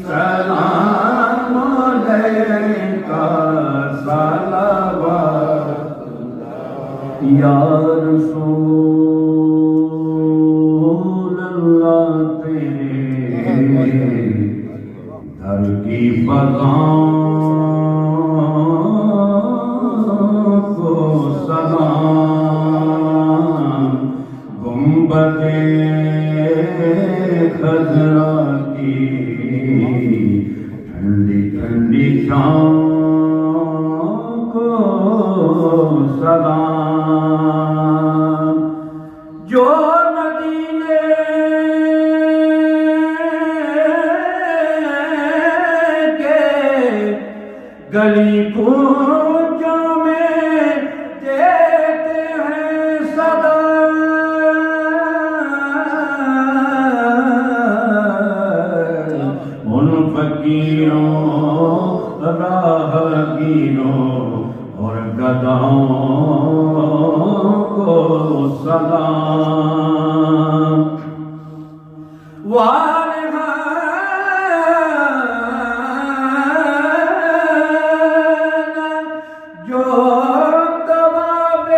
سلام علیکہ صلوات یا رسول اللہ تیرے در کی فضاؤں کو سلام گنبد خضرا کی ٹھنڈی ٹھنڈی شام کو سلام جو مدینے کے گلی کوچوں میں دیتے ہیں صدا ان فقیروں راہگیروں اور گداؤں کو سلام جو طواف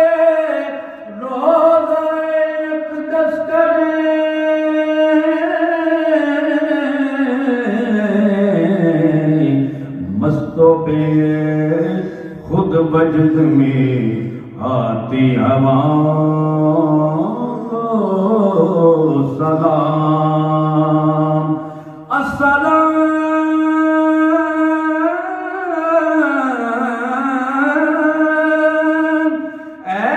روضہ اقدس کریں مستوں پہ خود وجد میں آتی ہواؤں کو سلام السلام اے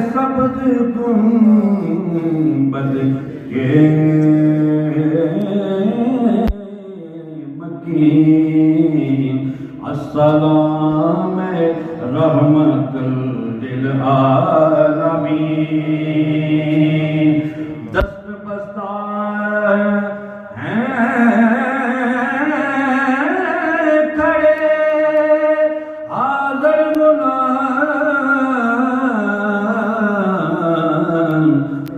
سبز گنبد کے مکین السلام رحمت للعالمین دست بستہ ہیں کھڑے حاضر غلام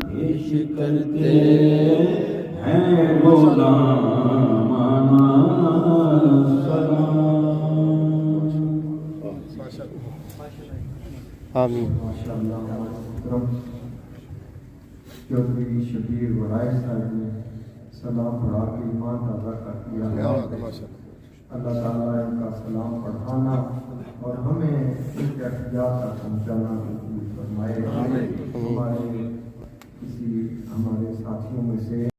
پیش کرتے ہیں غلامانہ سلام آمین چودھری شبیر وائس صاحب نے سلام پڑھا کے ایمان تازہ کر دیا اللہ تعالیٰ ان کا سلام پڑھانا اور ہمیں ان کے احتیاط تک پہنچانا فرمائے ہمارے کسی ہمارے ساتھیوں میں سے